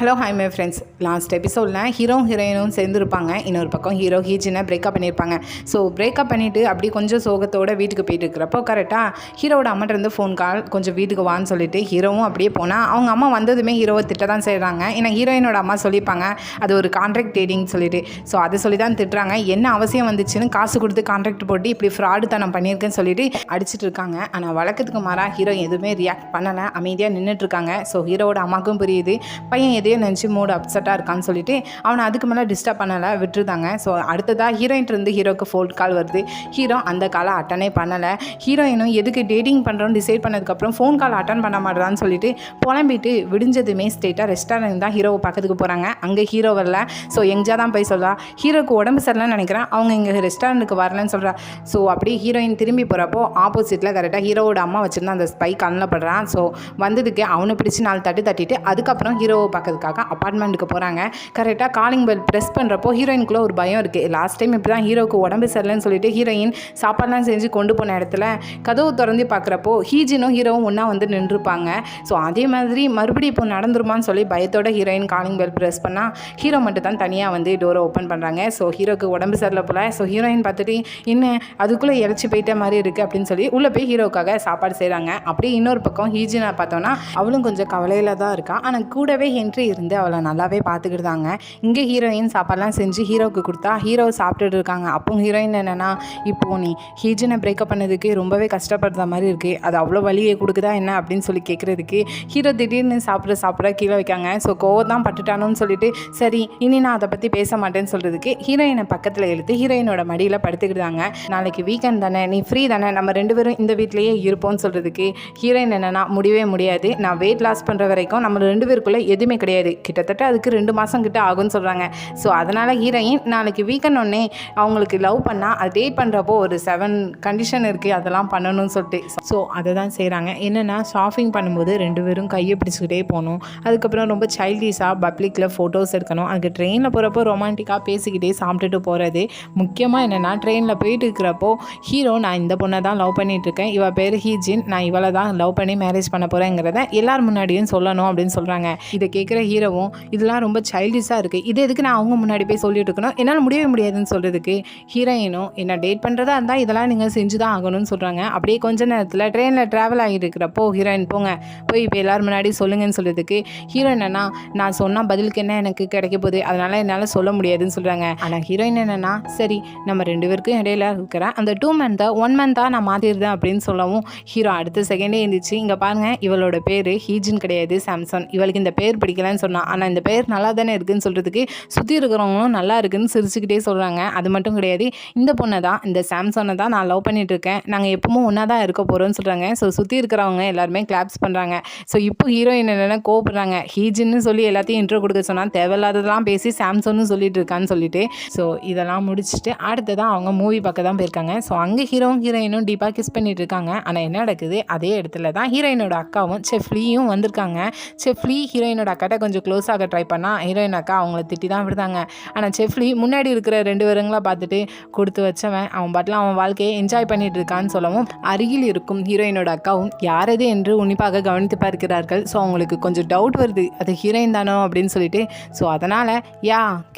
Hello hi my friends. Last எபிசோடில் ஹீரோயினும் சேர்ந்துருப்பாங்க. இன்னொரு பக்கம் ஹீஜினை பிரேக்கப் பண்ணியிருப்பாங்க. ஸோ பிரேக்கப் பண்ணிவிட்டு அப்படி கொஞ்சம் சோகத்தோடு வீட்டுக்கு போயிட்டு இருக்கிறப்போ கரெக்டாக ஹீரோவோட அம்மாட்டேருந்து ஃபோன் கால், கொஞ்சம் வீட்டுக்கு வான்னு சொல்லிட்டு ஹீரோவும் அப்படியே போனால் அவங்க அம்மா வந்ததுமே ஹீரோவை திட்ட தான் செய்கிறாங்க. ஏன்னா ஹீரோயினோட அம்மா சொல்லியிருப்பாங்க அது ஒரு கான்ட்ராக்ட் டேட்டிங் சொல்லிட்டு. ஸோ அதை சொல்லி தான் திட்டுறாங்க. என்ன அவசியம் வந்துச்சுன்னு காசு கொடுத்து கான்ட்ராக்ட் போட்டு இப்படி ஃப்ராடு தனம் பண்ணியிருக்கேன்னு சொல்லிட்டு அடிச்சிட்டு இருக்காங்க. ஆனால் வழக்கத்துக்கு மாறாக ஹீரோ எதுவுமே ரியாக்ட் பண்ணலை, அமைதியாக நின்றுட்டுருக்காங்க. ஸோ ஹீரோவோட அம்மாவுக்கும் புரியுது பையன் எதையோ நினச்சி மூடு அப்செட்டாக இருக்கான்னு சொல்லிட்டு அவனை அதுக்கு மேலே டிஸ்டர்ப் பண்ணலை, விட்டுருந்தாங்க. ஸோ அடுத்ததாக ஹீரோயின்ட்டு ஹீரோக்கு ஃபோன் கால் வருது. ஹீரோ அந்த காலை அட்டனே பண்ணலை. ஹீரோயினும் எதுக்கு டேட்டிங் பண்ணுறோன்னு டிசைட் பண்ணதுக்கப்புறம் ஃபோன் கால் அட்டன் பண்ண மாட்டேறான்னு சொல்லிட்டு புலம்பிட்டு விடிஞ்சதுமே ஸ்ட்ரெயிட்டாக ரெஸ்டாரண்ட் தான் ஹீரோவை பக்கத்துக்கு போகிறாங்க. அங்கே ஹீரோ வரல. ஸோ எங்கேஜா தான் போய் சொல்லா ஹீரோக்கு உடம்பு சரியில்லைன்னு நினைக்கிறேன், அவங்க இங்கே ரெஸ்டாரண்ட்டுக்கு வரலன்னு சொல்கிறா. ஸோ அப்படியே ஹீரோயின் திரும்பி போகிறப்போ ஆப்போசிட்டில் கரெக்டாக ஹீரோவோட அம்மா வச்சுருந்தா அந்த ஸ்பை கண்ணில் படுறான். ஸோ வந்ததுக்கு அவனை பிடிச்சி 4 தட்டு தட்டிட்டு அதுக்கப்புறம் ஹீரோவை பார்க்கறதுக்காக அப்பார்ட்மெண்ட்டுக்கு போகிறாங்க. கரெக்டாக காலிங் பெல் ப்ரெஸ் பண்ணுறப்போ ஹீரோயினுக்குள்ளே ஒரு பயம் இருக்குது. லாஸ்ட் டைம் இப்படி தான் ஹீரோக்கு உடம்பு சரியில்லைன்னு சொல்லிட்டு ஹீரோயின் சாப்பாடுலாம் செஞ்சு கொண்டு போன இடத்துல கதவு திறந்து பார்க்குறப்போ ஹீஜினும் ஹீரோவும் ஒன்றா வந்து நின்றுப்பாங்க. ஸோ அதே மாதிரி மறுபடியும் இப்போ நடந்துருமான்னு சொல்லி பயத்தோட ஹீரோயின் காலிங் பெல் ப்ரெஸ் பண்ணால் ஹீரோ மட்டும் தான் தனியாக வந்து டோரை ஓப்பன் பண்ணுறாங்க. ஸோ ஹீரோக்கு உடம்பு சரியில்லை போல். ஸோ ஹீரோயின் பார்த்துட்டு என்ன அதுக்குள்ளே இறச்சி போயிட்ட மாதிரி இருக்குது அப்படின்னு சொல்லி உள்ளே போய் ஹீரோக்காக சாப்பாடு செய்கிறாங்க. அப்படியே இன்னொரு பக்கம் ஹீஜினை பார்த்தோன்னா அவளும் கொஞ்சம் கவலையில் தான் இருக்கா. ஆனால் கூடவே ஹென்ரி இருந்து அவளை நல்லாவே பார்த்துக்கிட்டாங்க. இங்கே ஹீரோயின் சாப்பாடுலாம் செஞ்சு ஹீரோவுக்கு கொடுத்தா ஹீரோ சாப்பிட்டுட்டு இருக்காங்க. அப்போ ஹீரோயின் என்னென்னா இப்போது நீ ஹீஜினை பிரேக்கப் பண்ணதுக்கு ரொம்பவே கஷ்டப்படுற மாதிரி இருக்குது, அது அவ்வளோ வலியை கொடுக்குதா என்ன அப்படின்னு சொல்லி கேட்குறதுக்கு ஹீரோ திடீர்னு சாப்பிட கீழே வைக்காங்க. ஸோ கோவம் தான் பட்டுட்டானுன்னு சொல்லிட்டு சரி இனி நான் அதை பற்றி பேச மாட்டேன்னு சொல்கிறதுக்கு ஹீரோயினை பக்கத்தில் இழுத்து ஹீரோயினோட மடியில் படுத்துக்கிட்டாங்க. நாளைக்கு வீக்கெண்ட் தானே, நீ ஃப்ரீ தானே, நம்ம 2 பேரும் இந்த வீட்லேயே இருப்போம்னு சொல்கிறதுக்கு ஹீரோயின் என்னென்னா முடியவே முடியாது, நான் வெயிட் லாஸ் பண்ணுற வரைக்கும் நம்ம 2 பேருக்குள்ளே எதுவுமே கிடையாது, கிட்டத்தட்ட அதுக்கு 2 மாதம் கிட்ட ஆகும்னு சொல்கிறாங்க. ஸோ அதனால் ஹீரோயின் நாளைக்கு வீக்கெண்ட் ஒன்னே அவங்களுக்கு லவ் பண்ணால் அது டேட் பண்ணுறப்போ ஒரு 7 கண்டிஷன் இருக்குது, அதெல்லாம் பண்ணணும்னு சொல்லிட்டு. ஸோ அதை தான் செய்கிறாங்க. என்னென்னா ஷாப்பிங் பண்ணும்போது 2 பேரும் கையை பிடிச்சிக்கிட்டே போகணும். அதுக்கப்புறம் ரொம்ப சைல்டிஷாக பப்ளிக்கில் ஃபோட்டோஸ் எடுக்கணும். அதுக்கு ட்ரெயினில் போகிறப்போ ரொமான்டிக்காக பேசிக்கிட்டே சாப்பிட்டுட்டு போகிறது. முக்கியமாக என்னென்னா ட்ரெயினில் போயிட்டு இருக்கிறப்போ ஹீரோ நான் இந்த பொண்ணை தான் லவ் பண்ணிகிட்ருக்கேன், இவள் பேர் ஹீஜின், நான் இவளை தான் லவ் பண்ணி மேரேஜ் பண்ண போகிறேங்கிறத எல்லார் முன்னாடியும் சொல்லணும் அப்படின்னு சொல்கிறாங்க. இதை கேட்குற ஹீரோவும் இதெல்லாம் ரொம்ப சைல்டிஷாக இருக்குது, இது எதுக்கு நான் அவங்க முன்னாடி போய் சொல்லிட்டு இருக்கணும், என்னால் முடியவே முடியாதுன்னு சொல்கிறதுக்கு ஹீரோயினும் என்ன டேட் பண்ணுறதா இருந்தால் இதெல்லாம் நீங்கள் செஞ்சு தான் ஆகணும்னு சொல்கிறாங்க. அப்படியே கொஞ்ச நேரத்தில் ட்ரெயினில் ட்ராவல் ஆகிட்டு இருக்கிறப்போ ஹீரோயின் போங்க போய் இப்போ எல்லோரும் முன்னாடி சொல்லுங்கன்னு சொல்கிறதுக்கு ஹீரோயின் என்னன்னா நான் சொன்னால் பதிலுக்கு என்ன எனக்கு கிடைக்க போகுது, அதனால் என்னால் சொல்ல முடியாதுன்னு சொல்கிறாங்க. ஆனால் ஹீரோயின் என்னென்னா சரி நம்ம 2 பேருக்கும் இடையில இருக்கிற அந்த 2 மந்த்தை 1 மந்த்தாக நான் மாற்றிடுறேன் அப்படின்னு சொல்லவும் ஹீரோ அடுத்த செகண்டே இருந்துச்சு இங்கே பாருங்கள் இவளோட பேர் ஹீஜின் கிடையாது சாம்சன், இவளுக்கு இந்த பேர் பிடிக்கலன்னு சொன்னான், ஆனால் இந்த பேர் நல்லா தானே இருக்குன்னு சொல்கிறதுக்கு சுற்றி இருக்கிறவங்களும் நல்லா இருக்குன்னு சிரிச்சுக்கிட்டே சொல்கிறாங்க. அது மட்டும் கிடையாது, இந்த பொண்ணை தான் இந்த சாம்சனை தான் நான் லவ் பண்ணிட்டு இருக்கேன், நாங்கள் எப்பவும் ஒன்றா தான் இருக்க போகிறோம்னு சொல்கிறாங்க. ஸோ சுற்றி இருக்கிறவங்க எல்லாருமே கிளாப்ஸ் பண்ணுறாங்க. ஸோ இப்போ ஹீரோயின் என்னென்ன கோவப்படுறாங்க, ஹீஜின்னு சொல்லி எல்லாத்தையும் இன்ட்ரோ கொடுக்க சொன்னால் தேவையில்லாததெல்லாம் பேசி சாம்சன்னு சொல்லிட்டு இருக்கான்னு சொல்லிட்டு. ஸோ இதெல்லாம் முடிச்சுட்டு அடுத்ததான் அவங்க மூவி பார்க்க தான் போயிருக்காங்க. ஸோ அங்கே ஹீரோயினும் டீப்பாக கிஸ் பண்ணிட்டு இருக்காங்க. ஆனால் என்ன நடக்குது, அதே இடத்துல தான் ஹீரோயினோட அக்காவும் செஃப்லியும் வந்திருக்காங்க. செஃப்லி ஹீரோயினோட அக்காட்ட கொஞ்சம் க்ளோஸ் ஆக ட்ரை பண்ணால் ஹீரோயின் அக்கா அவங்கள திட்டி தான் விடுதாங்க. ஆனால் செஃப்லி முன்னாடி இருக்கிற 2 பேருங்களா பார்த்துட்டு கொடுத்து வச்சவன் அவன் பாட்டில் அவன் வாழ்க்கையை என்ஜாய் பண்ணிட்டு இருக்கான்னு சொல்லவும் அருகில் இருக்கும் ஹீரோயினோட அக்காவும் யாரது என்று உன்னிப்பாக கவனித்து பார்க்கிறார்கள். ஸோ அவங்களுக்கு கொஞ்சம் டவுட் வருது அது ஹீரோயின் தானோ அப்படின்னு சொல்லிட்டு. ஸோ அதனால்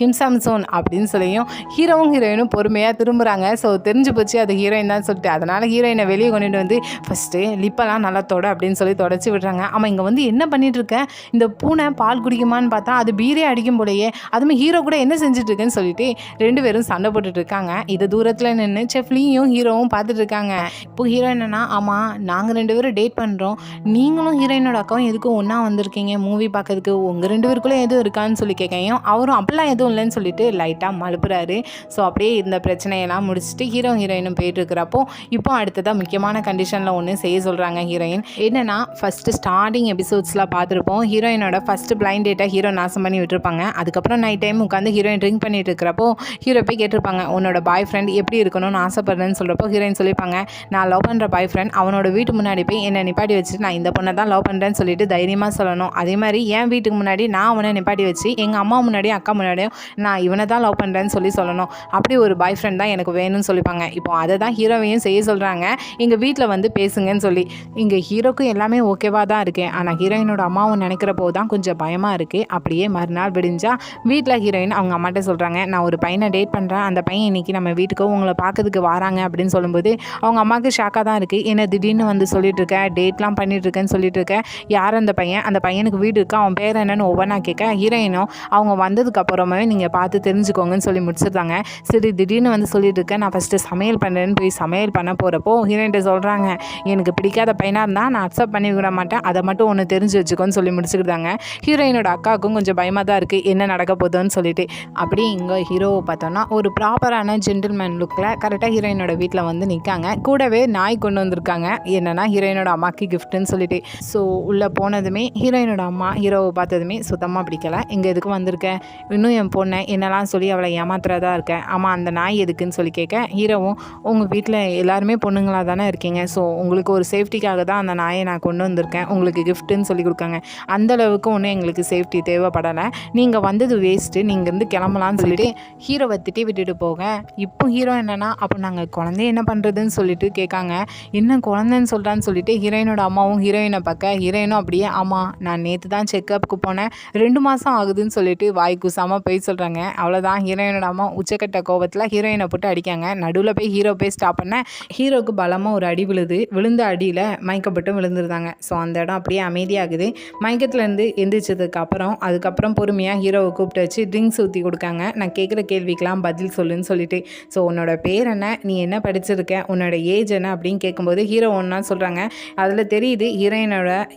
கிம் சாம்சோன் அப்படின்னு சொல்லியும் ஹீரோயினும் பொறுமையாக திரும்புகிறாங்க. ஸோ தெரிஞ்சு போச்சு அது ஹீரோயின் தான் சொல்லிட்டு. அதனால் ஹீரோயினை வெளியே கொண்டுட்டு வந்து ஃபஸ்ட்டு லிப்பெல்லாம் நல்லா தொட அப்படின்னு சொல்லி தொடச்சி விடுறாங்க. ஆமாம் இங்கே வந்து என்ன பண்ணிட்டு இருக்கேன், இந்த பூனை பால் குடிக்குமான்னு பார்த்தா அது பீரே அடிக்கும் போலையே, அதுமாதிரி ஹீரோ கூட என்ன செஞ்சுட்டு இருக்குன்னு சொல்லிட்டு 2 பேரும் சண்டை போட்டுட்டு இருக்காங்க. இது தூரத்தில் நின்று செஃப்லியும் ஹீரோவும் பார்த்துட்டு இருக்காங்க. இப்போ ஹீரோ என்னன்னா ஆமாம் நாங்கள் 2 பேரும் டேட் பண்ணுறோம், நீங்களும் ஹீரோயினோட அக்காவும் எதுக்கும் ஒன்றா வந்திருக்கீங்க மூவி பார்க்கறதுக்கு, உங்கள் 2 பேருக்குள்ளே எதுவும் இருக்கான்னு சொல்லி கேட்கையும் அவரும் அப்படிலாம் எதுவும் இல்லைன்னு சொல்லிட்டு லைட்டாக மழுப்புறாரு. ஸோ அப்படியே இந்த பிரச்சனையெல்லாம் முடிச்சுட்டு ஹீரோயினும் போயிட்டு இருக்கிறப்போ இப்போ அடுத்ததாக முக்கியமான கண்டிஷனில் ஒன்று செய்ய சொல்கிறாங்க ஹீரோயின். என்னென்னா ஃபஸ்ட்டு ஸ்டார்டிங் எபிசோட்ஸில் பார்த்துருப்போம் ஹீரோயினோட ஃபஸ்ட்டு பிளைண்ட் டேட்டை ஹீரோ நாசம் பண்ணி விட்டுருப்பாங்க. அதுக்கப்புறம் நைட் டைம் உட்காந்து ஹீரோயின் ட்ரிங்க் பண்ணிட்டு இருக்கிறப்போ ஹீரோ போய் கேட்டிருப்பாங்க உன்னோட பாய் ஃப்ரெண்ட் எப்படி இருக்கணும்னு ஆசைப்படுறேன்னு சொல்கிறப்போ ஹீரோயின் சொல்லியிருப்பாங்க நான் லவ் பண்ணுற பாய் ஃப்ரெண்ட் அவனோட வீட்டு முன்னாடி போய் என்னை நிப்பாட்டி வச்சுட்டு நான் இந்த பொண்ணை தான் லவ் பண்ணுறேன்னு சொல்லிட்டு தைரியமாக சொல்லணும். அதே மாதிரி என் வீட்டுக்கு முன்னாடி நான் அவனை நிப்பாட்டி வச்சு எங்கள் அம்மா முன்னாடியும் அக்கா முன்னாடியும் நான் இவனை தான் லவ் பண்ணுறேன்னு சொல்லணும். அப்படி ஒரு பாய் ஃப்ரெண்ட் தான் எனக்கு வேணும்னு சொல்லிப்பாங்க. இப்போ அதை தான் ஹீரோவையும் செய்ய சொல்கிறாங்க, எங்கள் வீட்டில் வந்து பேசுங்கன்னு சொல்லி. இங்கே ஹீரோக்கும் எல்லாமே ஓகேவாக தான் இருக்கேன், ஆனால் ஹீரோயினோட அம்மாவும் நினைக்கிறப்போ தான் கொஞ்சம் பயம் பயமாக இருக்குது. அப்படியே மறுநாள் விடிஞ்சா வீட்டில் ஹீரோயின் அவங்க அம்மாட்ட சொல்கிறாங்க, நான் ஒரு பையனை டேட் பண்ணுறேன், அந்த பையன் இன்றைக்கி நம்ம வீட்டுக்கு உங்களை பார்க்கறதுக்கு வராங்க அப்படின்னு சொல்லும்போது அவங்க அம்மாவுக்கு ஷாக்காக தான் இருக்குது. என்ன திடீர்னு வந்து சொல்லிட்டுருக்கேன், டேட்லாம் பண்ணிகிட்ருக்கேன்னு சொல்லிட்டுருக்கேன், யார் அந்த பையன், அந்த பையனுக்கு வீடு இருக்கா, அவன் பேர் என்னன்னு ஒவ்வொன்றா கேட்க ஹீரோயினும் அவங்க வந்ததுக்கு அப்புறமே நீங்கள் பார்த்து தெரிஞ்சுக்கோங்கன்னு சொல்லி முடிச்சிருந்தாங்க. சரி திடீர்னு வந்து சொல்லிட்டு இருக்கேன், நான் ஃபஸ்ட்டு சமையல் பண்ணுறேன்னு போய் சமையல் பண்ண போகிறப்போ ஹீரோயின்ட்ட சொல்கிறாங்க, எனக்கு பிடிக்காத பையனாக இருந்தால் நான் அக்செப்ட் பண்ணி விட மாட்டேன், அதை மட்டும் ஒன்று தெரிஞ்சு வச்சுக்கோன்னு சொல்லி முடிச்சுக்கிட்டாங்க. ஹீரோயினோட அக்காவுக்கும் கொஞ்சம் பயமாக தான் இருக்குது என்ன நடக்க போகுதுன்னு சொல்லிட்டு. அப்படியே இங்கே ஹீரோவை பார்த்தோன்னா ஒரு ப்ராப்பரான ஜென்டில்மேன் லுக்கில் கரெக்டாக ஹீரோயினோட வீட்டில் வந்து நிற்காங்க. கூடவே நாய் கொண்டு வந்திருக்காங்க, என்னென்னா ஹீரோயினோட அம்மாவுக்கு கிஃப்ட்டுன்னு சொல்லிட்டு. ஸோ உள்ளே போனதுமே ஹீரோயினோட அம்மா ஹீரோவை பார்த்ததுமே சுத்தமாக பிடிக்கலை, இங்கே எதுக்கு வந்திருக்கேன், இன்னும் என் பொண்ணை என்னெல்லாம் சொல்லி அவளை ஏமாத்துறதா இருக்கேன், ஆமாம் அந்த நாய் எதுக்குன்னு சொல்லி கேட்க ஹீரோவும் உங்கள் வீட்டில் எல்லாருமே பொண்ணுங்களாக தானே இருக்கீங்க, ஸோ உங்களுக்கு ஒரு சேஃப்டிக்காக தான் அந்த நாயை நான் கொண்டு வந்திருக்கேன், உங்களுக்கு கிஃப்ட்டுன்னு சொல்லி கொடுக்காங்க, அந்தளவுக்கு ஒன்றும் எங்களுக்கு சேஃப்டி தேவைப்படலை, நீங்கள் வந்தது வேஸ்ட்டு, நீங்கள் இருந்து கிளம்பலான்னு சொல்லிட்டு ஹீரோவை திட்டி விட்டுட்டு போக இப்போ ஹீரோ என்னென்னா அப்போ நாங்கள் குழந்தைய என்ன பண்ணுறதுன்னு சொல்லிட்டு கேட்காங்க. என்ன குழந்தைன்னு சொல்கிறான்னு சொல்லிட்டு ஹீரோயினோட அம்மாவும் ஹீரோயினை பார்க்க ஹீரோயினும் அப்படியே ஆமாம் நான் நேற்று தான் செக்கப்புக்கு போனேன், 2 மாதம் ஆகுதுன்னு சொல்லிட்டு வாய் கூசாமல் போய் சொல்கிறாங்க. அவ்வளோதான், ஹீரோயினோட அம்மா உச்சக்கட்ட கோபத்தில் ஹீரோயினை போட்டு அடிக்காங்க. நடுவில் போய் ஹீரோ போய் ஸ்டாப் பண்ண ஹீரோக்கு பலமாக ஒரு அடி விழுந்த அடியில் மயக்கப்பட்டு விழுந்துருந்தாங்க. ஸோ அந்த இடம் அப்படியே அமைதியாகுது. மயக்கத்துலேருந்து எந்திரிச்சதுக்கு அதுக்கப்புறம் பொறுமையாக ஹீரோவை கூப்பிட்டு வச்சு ட்ரிங்க்ஸ் ஊற்றி கொடுக்காங்க. நான் கேட்குற கேள்விக்கெலாம் பதில் சொல்லுன்னு சொல்லிட்டு. ஸோ உன்னோட பேர் என்ன, நீ என்ன படிச்சிருக்க, உன்னோட ஏஜ் என்ன அப்படின்னு கேட்கும்போது ஹீரோ ஒன்றா சொல்கிறாங்க. அதில் தெரியுது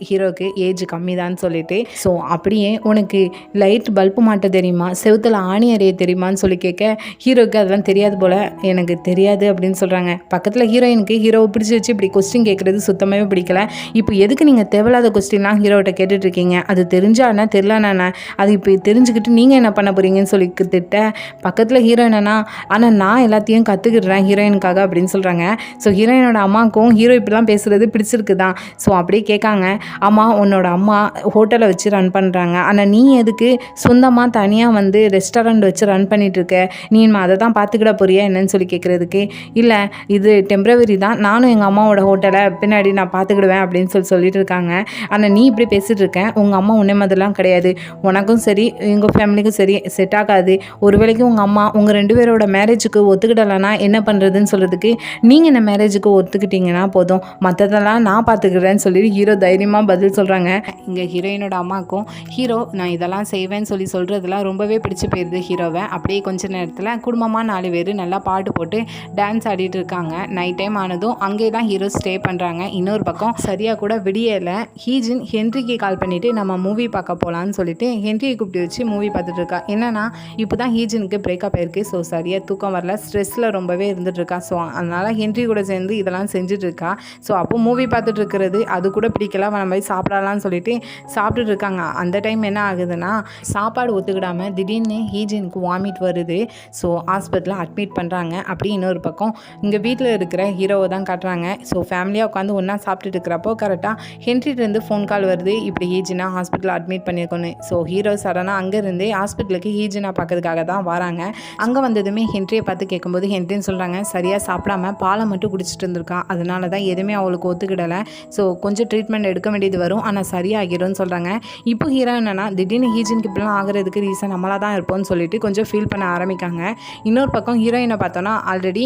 ஹீரோக்கு ஏஜ் கம்மி தான் சொல்லிட்டு. ஸோ அப்படியே உனக்கு லைட் பல்பு மாட்ட தெரியுமா, செவுத்தில் ஆணி அறைய தெரியுமான்னு சொல்லி கேட்க ஹீரோக்கு அதெல்லாம் தெரியாது போல், எனக்கு தெரியாது அப்படின்னு சொல்கிறாங்க. பக்கத்தில் ஹீரோயினுக்கு ஹீரோவை பிடிச்சி வச்சு இப்படி கொஸ்டின் கேட்குறது சுத்தமாகவே பிடிக்கல. இப்போ எதுக்கு நீங்கள் தேவையில்லாத கொஸ்டின்லாம் ஹீரோகிட்ட கேட்டுட்ருக்கீங்க, அது தெரிஞ்சாண்ணா தெரிலண்ணா, அது இப்போ தெரிஞ்சுக்கிட்டு நீங்கள் என்ன பண்ண போகிறீங்கன்னு சொல்லி திட்ட பக்கத்தில் ஹீரோயினா ஆனால் நான் எல்லாத்தையும் கற்றுக்கிடுறேன் ஹீரோயினுக்காக அப்படின்னு சொல்கிறாங்க. ஸோ ஹீரோயினோட அம்மாவுக்கும் ஹீரோ இப்படிலாம் பேசுகிறது பிடிச்சிருக்கு தான். ஸோ அப்படியே கேட்காங்க, ஆமாம் உன்னோட அம்மா ஹோட்டலை வச்சு ரன் பண்ணுறாங்க, ஆனால் நீ எதுக்கு சொந்தமாக தனியாக வந்து ரெஸ்டாரண்ட் வச்சு ரன் பண்ணிகிட்ருக்க, நீ அதை தான் பார்த்துக்கிட போறியா என்னன்னு சொல்லி கேட்குறதுக்கு, இல்லை இது டெம்ப்ரவரி தான், நானும் எங்கள் அம்மாவோட ஹோட்டலை பின்னாடி நான் பார்த்துக்கிடுவேன் அப்படின்னு சொல்லிட்டு இருக்காங்க. ஆனால் நீ இப்படி பேசிகிட்டு இருக்கேன், உங்கள் அம்மா உன்னை மாதிரிலாம் கிடையாது, உனக்கும் சரி எங்கள் ஃபேமிலிக்கும் சரி செட் ஆகாது, ஒரு வேளைக்கு உங்கள் அம்மா உங்கள் 2 பேரோட மேரேஜுக்கு ஒத்துக்கிடலைன்னா என்ன பண்ணுறதுன்னு சொல்கிறதுக்கு நீங்கள் இந்த மேரேஜுக்கு ஒத்துக்கிட்டீங்கன்னா போதும், மற்றதெல்லாம் நான் பார்த்துக்கிறேன்னு சொல்லிட்டு ஹீரோ தைரியமாக பதில் சொல்கிறாங்க. இங்கே ஹீரோயினோட அம்மாவுக்கும் ஹீரோ நான் இதெல்லாம் செய்வேன்னு சொல்கிறதுலாம் ரொம்பவே பிடிச்சி போயிடுது ஹீரோவை. அப்படியே கொஞ்ச நேரத்தில் குடும்பமாக 4 பேர் நல்லா பாட்டு போட்டு டான்ஸ் ஆடிட்டு இருக்காங்க. நைட் டைம் ஆனதும் அங்கே தான் ஹீரோ ஸ்டே பண்ணுறாங்க. இன்னொரு பக்கம் சரியாக கூட விடியலை, ஹீஜின் ஹென்ரிக்கு கால் பண்ணிவிட்டு நம்ம மூவி பார்க்க போகலான்னு சொல்லிட்டு ஹென்ரியை கூப்பிட்டு வச்சு மூவி பார்த்துட்டு இருக்கா. என்னன்னா இப்போ தான் ஹீஜினுக்கு பிரேக்கப் ஆயிருக்கு. ஸோ சரியாக தூக்கம் வரல, ஸ்ட்ரெஸ்ஸில் ரொம்பவே இருந்துகிட்ருக்கா. ஸோ அதனால் ஹென்ரி கூட சேர்ந்து இதெல்லாம் செஞ்சுட்ருக்கா. ஸோ அப்போ மூவி பார்த்துட்டு இருக்கிறது அது கூட பிடிக்கல, நம்ம போய் சாப்பிடலான்னு சொல்லிட்டு சாப்பிட்டுட்டு இருக்காங்க. அந்த டைம் என்ன ஆகுதுன்னா சாப்பாடு ஒத்துக்கிடாமல் திடீர்னு ஹீஜினுக்கு வாமிட் வருது. ஸோ ஹாஸ்பிட்டலில் அட்மிட் பண்ணுறாங்க. அப்படி இன்னொரு பக்கம் இங்கே வீட்டில் இருக்கிற ஹீரோவை தான் காட்டுறாங்க. ஸோ ஃபேமிலியாக உட்காந்து ஒன்றா சாப்பிட்டுட்டு இருக்கிறப்போ கரெக்டாக ஹென்ரிட்டேருந்து ஃபோன் கால் வருது, இப்படி ஹீஜினா ஹாஸ்பிட்டலில் அட்மிட் பண்ணியிருக்கோன்னு. ஸோ ஹீரோ சடனாக அங்கேருந்து ஹாஸ்பிட்டலுக்கு ஹீஜினா பார்க்கறதுக்காக தான் வராங்க. அங்கே வந்ததுமே ஹென்ரியை பார்த்து கேட்கும்போது ஹென்ரின்னு சொல்கிறாங்க, சரியாக சாப்பிடாம பாலை மட்டும் குடிச்சிட்டு இருந்திருக்கா, அதனால தான் எதுவுமே அவளுக்கு ஒத்துக்கிடலை, ஸோ கொஞ்சம் ட்ரீட்மெண்ட் எடுக்க வேண்டியது வரும், ஆனால் சரியாகிடும்னு சொல்கிறாங்க. இப்போ ஹீரோ என்னன்னா திடீர்னு ஹீஜினுக்கு இப்படிலாம் ஆகிறதுக்கு ரீசன் நம்மளாக தான் இருப்போம்னு சொல்லிட்டு கொஞ்சம் ஃபீல் பண்ண ஆரம்பிக்காங்க. இன்னொரு பக்கம் ஹீரோயினை பார்த்தோன்னா ஆல்ரெடி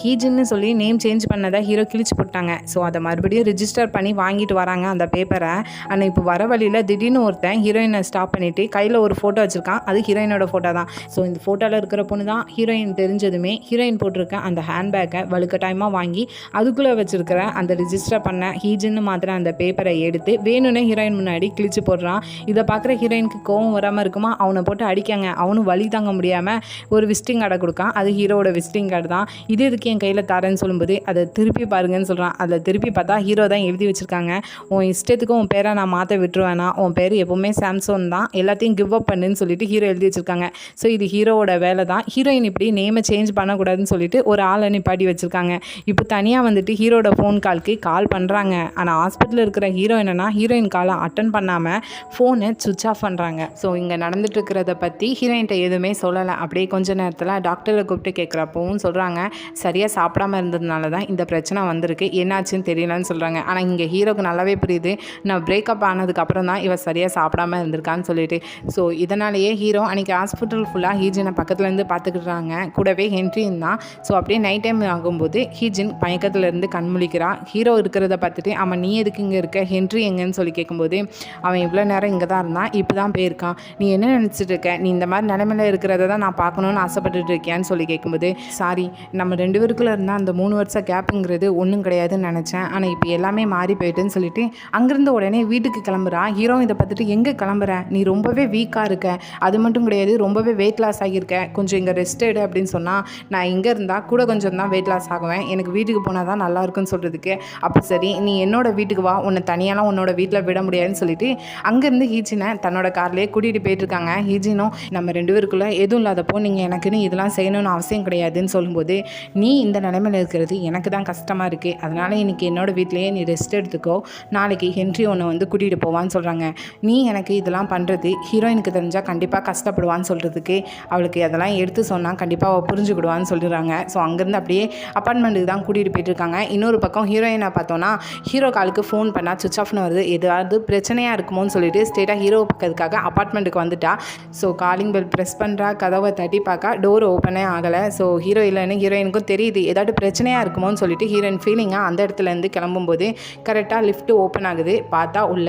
ஹீஜின்னு சொல்லி நேம் சேஞ்ச் பண்ணதை ஹீரோ கிழிச்சு போட்டாங்க. ஸோ அதை மறுபடியும் ரிஜிஸ்டர் பண்ணி வாங்கிட்டு வராங்க அந்த பேப்பரை. ஆனால் இப்போ வர வழியில் திடீர்னு ஒருத்தன் ஹீரோயினை ஸ்டாப் பண்ணிவிட்டு கையில் ஒரு ஃபோட்டோ வச்சுருக்கான், அது ஹீரோயினோட ஃபோட்டோ தான். ஸோ இந்த ஃபோட்டோவில் இருக்கிற பொண்ணு தான் ஹீரோயின் தெரிஞ்சதுமே ஹீரோயின் போட்டிருக்க அந்த ஹேண்ட்பேக்கை வலுக்கட்டாயமாக வாங்கி அதுக்குள்ளே வச்சுருக்கிற அந்த ரிஜிஸ்டர் பண்ண ஹீஜின்னு மாத்திர அந்த பேப்பரை எடுத்து வேணும்னே ஹீரோயின் முன்னாடி கிழிச்சு போடுறான். இதை பார்க்குற ஹீரோயினுக்கு கோவம் வராமல் இருக்குமா, அவனை போட்டு அடிக்காங்க. அவனும் வலி தாங்க முடியாமல் ஒரு விசிட்டிங் கார்டை கொடுக்கான், அது ஹீரோட விசிட்டிங் கார்டு தான். இது எதுக்கு என் கையில் தரேன்னு சொல்லும்போது அதை திருப்பி பாருங்கன்னு சொல்கிறான். அதில் திருப்பி பார்த்தா ஹீரோ தான் எழுதி வச்சுருக்காங்க, உன் இஷ்டத்துக்கு உன் பேரை நான் மாற்ற விட்டுருவேனா, உன் பேர் எப்போவுமே சாம்சோன் தான், எல்லாத்தையும் கிவ் அப் பண்ணுன்னு சொல்லிட்டு ஹீரோ எழுதி வச்சுருக்காங்க. ஸோ இது ஹீரோவோட வேலை தான். ஹீரோயின் இப்படி நேமை சேஞ்ச் பண்ணக்கூடாதுன்னு சொல்லிட்டு ஒரு ஆளை நிப்பாட்டி வச்சுருக்காங்க. இப்போ தனியாக வந்துட்டு ஹீரோட ஃபோன் கால்க்கு கால் பண்ணுறாங்க. ஆனால் ஹாஸ்பிட்டலில் இருக்கிற ஹீரோ என்னன்னா ஹீரோயின் காலை அட்டன் பண்ணாமல் ஃபோனை சுவிட்ச் ஆஃப் பண்ணுறாங்க. ஸோ இங்கே நடந்துட்டு இருக்கிறத பற்றி ஹீரோயின்ட்ட எதுவுமே சொல்லலை. அப்படியே கொஞ்ச நேரத்தில் டாக்டரை கூப்பிட்டு கேட்குறப்பவும் சொல்கிறாங்க, சரியாக சாப்பிடாம இருந்ததுனால தான் இந்த பிரச்சனை வந்திருக்கு, என்னாச்சுன்னு தெரியலன்னு சொல்கிறாங்க. ஆனால் இங்கே ஹீரோக்கு நல்லாவே புரியுது, நான் பிரேக்கப் ஆனதுக்கப்புறம் தான் இவ சரியாக சாப்பிடாம இருந்திருக்கான்னு சொல்லிட்டு. ஸோ இதனாலேயே ஹீரோ அன்றைக்கி ஹாஸ்பிட்டல் ஃபுல்லாக ஹீஜினை பக்கத்துலேருந்து பார்த்துக்கிட்டுறாங்க. கூடவே ஹென்ரியும் தான். ஸோ அப்படியே நைட் டைம் ஆகும்போது ஹீஜின் மயக்கத்துலேருந்து கண் முழிக்கிறான். ஹீரோ இருக்கிறத பார்த்துட்டு அவன் நீ எதுக்கு இங்கே இருக்க, ஹென்றி எங்கன்னு சொல்லி கேட்கும்போது அவன் இவ்வளோ நேரம் இங்கே தான் இருந்தான், இப்போ தான் போயிருக்கான், நீ என்ன நினச்சிட்டு இருக்க, நீ இந்த மாதிரி நிலைமையில் இருக்கிறத தான் நான் பார்க்கணுன்னு ஆசைப்பட்டுட்டு இருக்கேன்னு சொல்லி கேட்கும்போது சாரி நம்ம 2 பேருக்குள்ளே இருந்தால் அந்த 3 வருஷ கேப்புங்கிறது ஒன்றும் கிடையாதுன்னு நினச்சேன், ஆனால் இப்போ எல்லாமே மாறி போயிட்டுன்னு சொல்லிட்டு அங்கேருந்து உடனே வீட்டுக்கு கிளம்புறா. ஹீரோ இதை பார்த்துட்டு எங்கே கிளம்புற, நீ ரொம்பவே வீக்காக இருக்க, அது மட்டும் கிடையாது ரொம்பவே வெயிட் லாஸ் ஆகியிருக்க, கொஞ்சம் இங்கே ரெஸ்ட் எடு அப்படின்னு சொன்னால் நான் இங்கே இருந்தால் கூட கொஞ்சம் தான் வெயிட் லாஸ் ஆகுவேன், எனக்கு வீட்டுக்கு போனால் தான் நல்லா இருக்குன்னு சொல்கிறதுக்கு அப்போ சரி நீ என்னோட வீட்டுக்கு வா, உன்னை தனியாலாம் உன்னோட வீட்டில் விட முடியாதுன்னு சொல்லிட்டு அங்கேருந்து ஹீஜினை தன்னோட கார்லேயே கூட்டிகிட்டு போயிட்டுருக்காங்க. ஹீஜினும் நம்ம 2 பேருக்குள்ளே எதுவும் இல்லாதப்போ நீங்கள் எனக்குன்னு இதெல்லாம் செய்யணும்னு அவசியம் கிடையாதுன்னு சொல்லும்போது நீ இந்த நிலைமையில் இருக்கிறது எனக்கு தான் கஷ்டமாக இருக்குது, அதனால் இன்றைக்கி என்னோட வீட்டிலேயே நீ ரெஸ்ட் எடுத்துக்கோ, நாளைக்கு ஹென்றி உன்னை வந்து கூட்டிகிட்டு போவான்னு சொல்கிறாங்க. நீ எனக்கு இதெல்லாம் பண்ணுறது ஹீரோயினுக்கு தெரிஞ்சால் கண்டிப்பாக கஷ்டப்படுவான்னு சொல்கிறதுக்கு அவளுக்கு அதெல்லாம் எடுத்து சொன்னால் கண்டிப்பாக அவள் புரிஞ்சுக்கிடுவான்னு சொல்லிடுறாங்க. ஸோ அங்கேருந்து அப்படியே அப்பார்ட்மெண்ட்டுக்கு தான் கூட்டிகிட்டு போயிட்டுருக்காங்க. இன்னொரு பக்கம் ஹீரோயினை பார்த்தோன்னா ஹீரோ காலுக்கு ஃபோன் பண்ணால் சுவிச் ஆஃப்னு வருது, ஏதாவது பிரச்சனையாக இருக்குமோன்னு சொல்லிட்டு ஸ்ட்ரெயிட்டாக ஹீரோ பக்கத்துக்காக அப்பார்ட்மெண்ட்டுக்கு வந்துட்டா. ஸோ காலிங் பெல் ப்ரெஸ் பண்ணுறா, கதவை தட்டி பார்க்க டோர் ஓப்பனே ஆகலை. ஸோ ஹீரோ இல்லைன்னு ஹீரோயினுக்கும் தெரியுது, ஏதாவது பிரச்சனையாக இருக்குமோன்னு சொல்லிட்டு ஹீரோயின் ஃபீலிங்காக அந்த இடத்துலேருந்து கிளம்பும்போது கரெக்டாக லிஃப்ட் ஓப்பன் ஆகுது. பார்த்தா உள்ள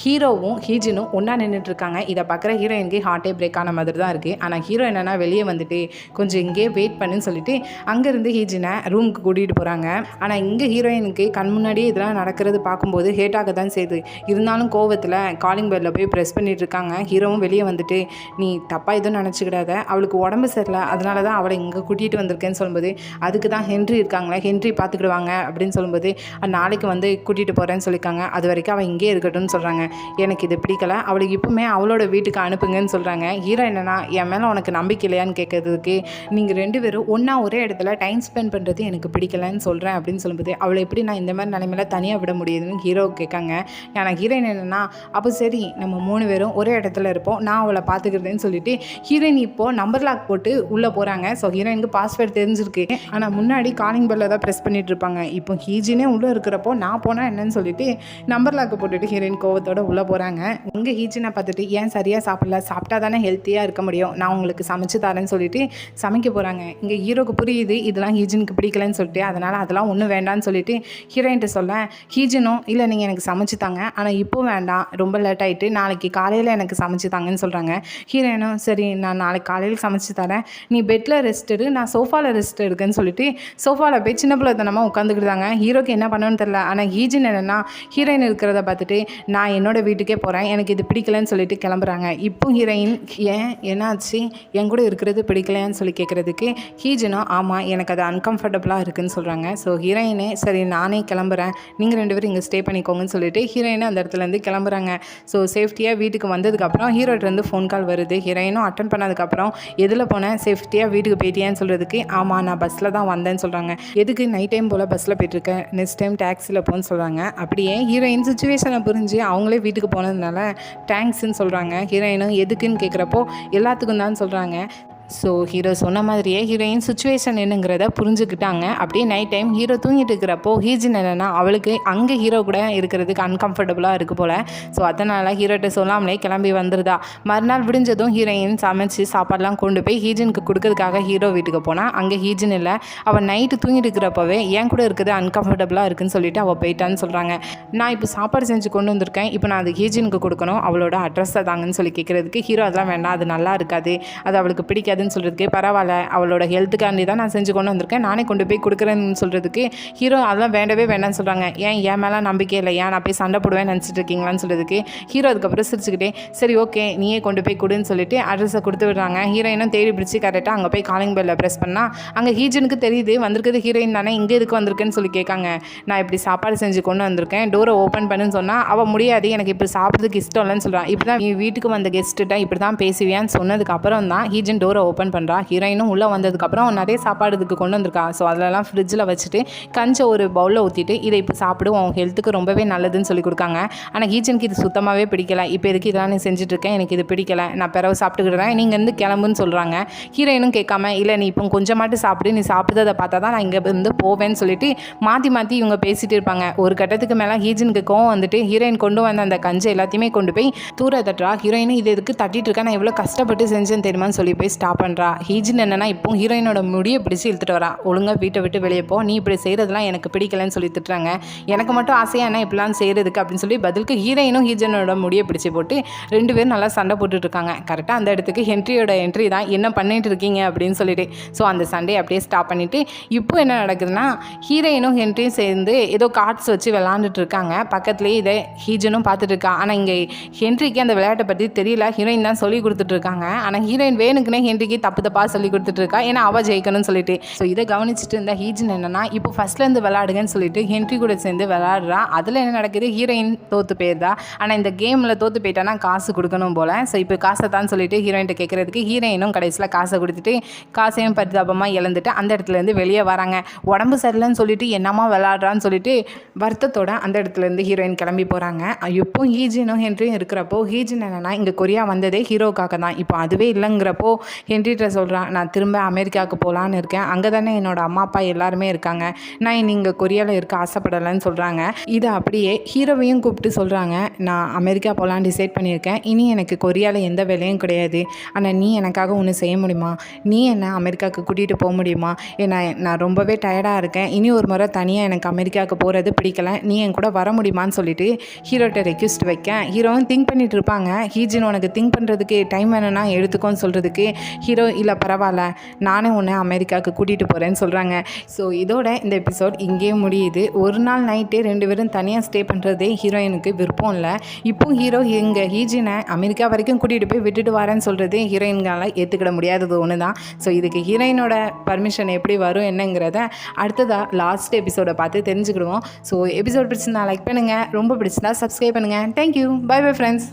ஹீரோவும் ஹீஜினும் ஒன்றா நின்றுட்டுருக்காங்க. இதை பார்க்குற ஹீரோயினுக்கு ஹார்ட்டே பிரேக் ஆன மாதிரி தான் இருக்குது. ஆனால் ஹீரோ என்னென்னா வெளியே வந்துட்டு கொஞ்சம் இங்கேயே வெயிட் பண்ணுன்னு சொல்லிட்டு அங்கேருந்து ஹீஜினை ரூமுக்கு கூட்டிகிட்டு போகிறாங்க. ஆனால் இங்கே ஹீரோயினுக்கு கண் முன்னாடியே இதெல்லாம் நடக்கிறது பார்க்கும்போது ஹேட்டாக தான் செய்யுது. இருந்தாலும் கோவத்தில் காலிங் பெல்லில் போய் ப்ரெஸ் பண்ணிட்டு இருக்காங்க. ஹீரோவும் வெளியே வந்துட்டு நீ தப்பாக எதுவும் நினச்சிக்கிடாத, அவளுக்கு உடம்பு சரியில்லை அதனால தான் அவளை இங்கே கூட்டிகிட்டு வந்திருக்கேன்னு சொல்லும்போது அதுக்கு தான் ஹென்றி இருக்காங்களே, ஹென்றி பார்த்துக்கிடுவாங்க அப்படின்னு சொல்லும்போது நாளைக்கு வந்து கூட்டிகிட்டு போகிறேன்னு சொல்லியிருக்காங்க, அது வரைக்கும் அவள் இங்கே இருக்கட்டும்னு சொல்கிறாங்க. எனக்கு இது பிடிக்கல, அவளுக்கு இப்போவுமே அவளோட வீட்டுக்கு அனுப்புங்கன்னு சொல்கிறாங்க. ஹீரோ என்னன்னா என் மேலே உனக்கு நம்பிக்கை இல்லையான்னு கேட்கறதுக்கு நீங்கள் 2 பேரும் ஒன்றா ஒரே இடத்துல டைம் ஸ்பெண்ட் பண்ணுறது எனக்கு பிடிக்கலன்னு சொல்கிறேன் அப்படின்னு சொல்லும்போது அவளை எப்படி நான் இந்த மாதிரி நிலைமையில் தனியாக விட முடியுதுன்னு ஹீரோ கேட்காங்க. ஆனால் ஹீரோயின் என்னென்னா அப்போ சரி நம்ம 3 பேரும் ஒரே இடத்துல இருப்போம், நான் அவளை பார்த்துக்கிறதுன்னு சொல்லிட்டு ஹீரோயின் இப்போது நம்பர் லாக் போட்டு உள்ளே போகிறாங்க. ஸோ ஹீரோயினுக்கு பாஸ்வேர்டு தெரிஞ்சிருக்கு, ஆனால் முன்னாடி காலிங் பெல்லில் தான் ப்ரெஸ் பண்ணிட்டு இருப்பாங்க. இப்போ ஹீஜினே உள்ளே இருக்கிறப்போ நான் போனால் என்னன்னு சொல்லிட்டு நம்பர் லாக் போட்டுட்டு ஹீரோயின் கோவத்தோடு உள்ளே போகிறாங்க. உங்கள் ஹீஜினை பார்த்துட்டு ஏன் சரியாக சாப்பிடல, சாப்பிட்டா தானே ஹெல்த்தியாக இருக்க முடியும், நான் உங்களுக்கு சமைச்சு தரேன்னு சொல்லிட்டு சமைக்க போகிறாங்க. இங்கே ஹீரோக்கு புரியுது இதெல்லாம் ஹீஜினுக்கு பிடிக்கலன்னு சொல்லிட்டு, அதனால் அதெல்லாம் ஒன்றும் வேண்டான்னு சொல்லிட்டு ஹீரோயின்ட்டு சொல்ல ஹீஜினும் இல்லை நீங்கள் எனக்கு சமைச்சு தாங்க, ஆனால் இப்போ வேண்டாம் ரொம்ப லேட் ஆகிட்டு நாளைக்கு காலையில் எனக்கு சமைச்சு தாங்கன்னு சொல்கிறாங்க. ஹீரோயினும் சரி நான் நாளைக்கு காலையில் சமைச்சு தரேன், நீ பெட்டில் ரெஸ்ட் எடு, நான் சோஃபாவில் ரெஸ்ட் எடுக்குன்னு சொல்லிட்டு சோஃபாவில் போய் சின்ன பிள்ளைத்தனமாக உட்காந்துக்கிட்டாங்க. ஹீரோக்கு என்ன பண்ணணும்னு தெரில. ஆனால் ஹீஜின் என்னென்னா ஹீரோயின் இருக்கிறத பார்த்துட்டு நான் என்னோட வீட்டுக்கே போகிறேன், எனக்கு இது பிடிக்கலன்னு சொல்லிட்டு கிளம்புறாங்க. இப்போ ஹீரோயின் ஏன் என்னாச்சு என் கூட இருக்கிறது பிடிக்கலையான்னு சொல்லி கேட்குறதுக்கு ஹீஜினும் ஆமாம் எனக்கு அது அன்கம்ஃபர்டபுளாக இருக்குதுன்னு சொல்கிறாங்க. ஸோ ஹீரோயினே சரி நானே கிளம்புறேன், நீங்கள் 2 பேரும் இங்கே ஸ்டே பண்ணிக்கோங்கன்னு சொல்லிட்டு ஹீரோயினை அந்த இடத்துலேருந்து கிளம்புறாங்க. ஸோ சேஃப்டியாக வீட்டுக்கு வந்ததுக்கப்புறம் ஹீரோட்டேருந்து ஃபோன் கால் வருது. ஹீரோயினும் அட்டன் பண்ணதுக்கப்புறம் எதில் போனேன் சேஃப்டியாக வீட்டுக்கு போயிட்டியான்னு சொல்கிறதுக்கு ஆமாம் நான் பஸ்ஸில் தான் வந்தேன்னு சொல்கிறாங்க. எதுக்கு நைட் டைம் போல் பஸ்ஸில் போயிட்டுருக்கேன், நெக்ஸ்ட் டைம் டேக்ஸியில் போன்னு சொல்கிறாங்க. அப்படியே ஹீரோயின் சுச்சுவேஷனை புரிஞ்சு அவங்களே வீட்டுக்கு போனதுனால தேங்க்ஸ்ன்னு சொல்கிறாங்க. ஹீரோயினும் எதுக்குன்னு கேட்குறப்போ எல்லாத்துக்கும் தான் சொல்கிறாங்க. ஸோ ஹீரோ சொன்ன மாதிரியே ஹீரோயின் சுச்சுவேஷன் என்னங்கிறத புரிஞ்சுக்கிட்டாங்க. அப்படியே நைட் டைம் ஹீரோ தூங்கிட்டு இருக்கிறப்போ ஹீஜின் என்னென்னா அவளுக்கு அங்கே ஹீரோ கூட இருக்கிறதுக்கு அன்கம்ஃபர்டபுளாக இருக்குது போல். ஸோ அதனால் ஹீரோட்ட சொல்லாமலே கிளம்பி வந்துருதா. மறுநாள் விடிஞ்சதும் ஹீரோயின் சமைச்சு சாப்பாடெலாம் கொண்டு போய் ஹீஜினுக்கு கொடுக்கறதுக்காக ஹீரோ வீட்டுக்கு போனால் அங்கே ஹீஜின் இல்லை. அவள் நைட்டு தூங்கிட்டு இருக்கிறப்பவே என் கூட இருக்கிறது அன்கம்ஃபர்டபுளாக இருக்குன்னு சொல்லிட்டு அவள் போயிட்டான்னு சொல்கிறாங்க. நான் இப்போ சாப்பாடு செஞ்சு கொண்டு வந்திருக்கேன், இப்போ நான் அது ஹீஜினுக்கு கொடுக்கணும், அவளோட அட்ரஸை தாங்கன்னு சொல்லி கேட்குறதுக்கு ஹீரோ அதெல்லாம் வேண்டாம் அது நல்லா இருக்காது, அது அவளுக்கு பிடிக்காது சொல்கிறதுக்கு பரவாயில்ல அவளோட ஹெல்த்துக்காண்டி தான் நான் செஞ்சு கொண்டு வந்திருக்கேன், நானே கொண்டு போய் கொடுக்குறேன்னு சொல்கிறதுக்கு ஹீரோ அதெல்லாம் வேண்டவே வேண்டாம்னு சொல்கிறாங்க. என் மேலே நம்பிக்கை இல்லை, ஏன் நான் போய் சண்டை போடுவேன்னு நினச்சிட்டு இருக்கீங்களான்னு சொல்கிறதுக்கு ஹீரோ அதுக்கப்புறம் சிரிச்சுக்கிட்டே சரி ஓகே நீயே கொண்டு போய் கொடுன்னு சொல்லிட்டு அட்ரஸை கொடுத்து விடுறாங்க. ஹீரோயினும் தேடி பிடிச்சி கரெக்டாக அங்கே போய் காலிங் பெல்லை ப்ரெஸ் பண்ணால் அங்கே ஹீஜனுக்கு தெரியுது வந்திருக்கிறது ஹீரோயின் தானே, இங்கே எதுக்கு வந்திருக்கேன்னு சொல்லி கேட்காங்க. நான் இப்படி சாப்பாடு செஞ்சு கொண்டு வந்திருக்கேன், டோரை ஓப்பன் பண்ணுன்னு சொன்னால் அவள் முடியாது எனக்கு இப்படி சாப்பிட்றதுக்கு இஷ்டம் இல்லைன்னு சொல்கிறான். இப்படி தான் நீ வீட்டுக்கு வந்த கெஸ்ட்டுட்ட இப்படி தான் பேசுவியான்னு சொன்னதுக்கப்புறம் தான் ஹீஜன் டோரை ஓப்பன் பண்ணுறா. ஹீரோயினும் உள்ளே வந்ததுக்கப்புறம் நிறைய சாப்பாடு இதுக்கு கொண்டு வந்திருக்கா. ஸோ அதெல்லாம் ஃப்ரிட்ஜில் வச்சுட்டு கஞ்சை ஒரு பவுலில் ஊற்றிட்டு இதை இப்போ சாப்பிடு, உன் ஹெல்த்துக்கு ரொம்பவே நல்லதுன்னு சொல்லி கொடுக்காங்க. ஆனால் ஹீஜனுக்கு இது சுத்தமாகவே பிடிக்கல. இப்போ எதுக்கு இதெல்லாம் நீ செஞ்சுட்ருக்கேன், எனக்கு இது பிடிக்கல, நான் பிறகு சாப்பிட்டுக்கிட்டேன், நீங்கள் வந்து கிளம்புன்னு சொல்கிறாங்க. ஹீரோயினும் கேட்காம இல்லை நீ இப்போ கொஞ்சமாட்டு சாப்பிடு, நீ சாப்பிட்றதை பார்த்தா தான் நான் இங்கே இருந்து போவேன்னு சொல்லிட்டு மாற்றி இவங்க பேசிகிட்டு இருப்பாங்க. ஒரு கட்டத்துக்கு மேலே ஹீஜனுக்கு கோவம் வந்துட்டு ஹீரோயின் கொண்டு வந்த அந்த கஞ்சை எல்லாத்தையுமே கொண்டு போய் தூர தட்டுறா. ஹீரோயின் இது எதுக்கு தட்டிட்டு இருக்கா, நான் எவ்வளோ கஷ்டப்பட்டு செஞ்சேன்னு தெரியுமான்னு சொல்லி போய் ஸ்டாப் பண்ணுறா. ஹீஜன் என்னன்னா இப்போ ஹீரோயினோட முடியை பிடிச்சி இழுத்துட்டு வரா. ஒழுங்காக வீட்டை விட்டு வெளியே போ, நீ இப்படி செய்கிறதுலாம் எனக்கு பிடிக்கலன்னு சொல்லி திட்டுறாங்க. எனக்கு மட்டும் ஆசையாக என்ன இப்படிலாம் செய்கிறதுக்கு அப்படின்னு சொல்லி பதிலுக்கு ஹீரோயினும் ஹீஜனோட முடியை பிடிச்சி போட்டு 2 பேரும் நல்லா சண்டை போட்டுட்டு இருக்காங்க. கரெக்டாக அந்த இடத்துக்கு ஹென்ரியோட என்ட்ரி தான். என்ன பண்ணிட்டு இருக்கீங்க அப்படின்னு சொல்லிட்டு ஸோ அந்த சண்டே அப்படியே ஸ்டாப் பண்ணிவிட்டு இப்போ என்ன நடக்குதுன்னா ஹீரோயினும் ஹென்ரியும் சேர்ந்து ஏதோ கார்ட்ஸ் வச்சு விளாண்டுட்டு இருக்காங்க. பக்கத்துலேயே இதை ஹீஜனும் பார்த்துட்டு இருக்கா. ஆனால் இங்கே ஹென்ரிக்கு அந்த விளையாட்டை பற்றி தெரியல. ஹீரோயின் தான் சொல்லி கொடுத்துட்ருக்காங்க. ஆனால் ஹீரோயின் வேணுக்குன்னே ஹென்ரிக்கு தப்பாக சொல்லி கொடுத்துட்ருக்கா. ஏன்னா அவள் ஜெயிக்கணும்னு சொல்லிட்டு. ஸோ இதை கவனிச்சுட்டு இருந்த ஹீஜன் என்னன்னா இப்போ ஃபஸ்ட்லேருந்து விளையாடுங்கன்னு சொல்லிட்டு ஹென்ரி கூட சேர்ந்து விளையாடுறா. அதில் என்ன நடக்குது, ஹீரோயின் தோற்று போயிருந்தா. ஆனால் இந்த கேமில் தோற்று போயிட்டானா காசு கொடுக்கணும் போல். ஸோ இப்போ காசை தான் சொல்லிட்டு ஹீரோயின்ட்ட கேட்குறதுக்கு ஹீரோயினும் கடைசியில் காசை கொடுத்துட்டு காசையும் பரிதாபமாக இழந்துட்டு அந்த இடத்துலேருந்து வெளியே வராங்க. உடம்பு சரியில்லைன்னு சொல்லிட்டு என்னமா விளையாடுறான்னு சொல்லிட்டு வருத்தத்தோட அந்த இடத்துலேருந்து ஹீரோயின் கிளம்பி போகிறாங்க. இப்போ ஹீஜனும் ஹென்ரியும் இருக்கிறப்போ ஹீஜன் என்னன்னா இங்கே கொரியா வந்ததே ஹீரோக்காக தான். இப்போ அதுவே இல்லைங்கிறப்போ ஹென்ரிட்ட சொல்கிறான், நான் திரும்ப அமெரிக்காவுக்கு போகலான்னு இருக்கேன், அங்கே தானே என்னோட அம்மா அப்பா எல்லாருமே இருக்காங்க, நான் நீங்கள் கொரியாவில் இருக்க ஆசைப்படலைன்னு சொல்கிறாங்க. இதை அப்படியே ஹீரோவையும் கூப்பிட்டு சொல்கிறாங்க, நான் அமெரிக்கா போகலான்னு டிசைட் பண்ணியிருக்கேன், இனி எனக்கு கொரியாவில் எந்த வேலையும் கிடையாது, ஆனால் நீ எனக்காக ஒன்று செய்ய முடியுமா, நீ என்னை அமெரிக்காவுக்கு கூட்டிகிட்டு போக முடியுமா, ஏன்னா நான் ரொம்பவே டயர்டாக இருக்கேன், இனி ஒரு முறை தனியாக எனக்கு அமெரிக்காவுக்கு போகிறது பிடிக்கல, நீ என் கூட வர முடியுமான்னு சொல்லிட்டு ஹீரோட்ட ரெக்வெஸ்ட் வைக்க ஹீரோவும் திங்க் பண்ணிட்டு இருப்பாங்க. ஹீஜன் உனக்கு திங்க் பண்ணுறதுக்கு டைம் வேணும்னா எடுத்துக்கோன்னு சொல்கிறதுக்கு ஹீரோ இல்லை பரவாயில்ல நானே உன்னை அமெரிக்காவுக்கு கூட்டிகிட்டு போகிறேன்னு சொல்கிறாங்க. ஸோ இதோட இந்த எபிசோட் இங்கேயே முடியுது. ஒரு நாள் நைட்டு 2 பேரும் தனியாக ஸ்டே பண்ணுறதே ஹீரோயினுக்கு விருப்பம் இல்லை. இப்போ ஹீரோ எங்கள் ஹீஜனை அமெரிக்கா வரைக்கும் கூட்டிகிட்டு போய் விட்டுட்டு வரேன்னு சொல்கிறது ஹீரோயின்களால் ஏற்றுக்கிட முடியாதது ஒன்று தான். ஸோ இதுக்கு ஹீரோயினோட பர்மிஷன் எப்படி வரும் என்னங்கிறத அடுத்ததாக லாஸ்ட் எபிசோடை பார்த்து தெரிஞ்சுக்கிடுவோம். ஸோ எபிசோட் பிடிச்சிருந்தா லைக் பண்ணுங்கள், ரொம்ப பிடிச்சிருந்தா சப்ஸ்கிரைப் பண்ணுங்கள். Thank you, bye bye friends.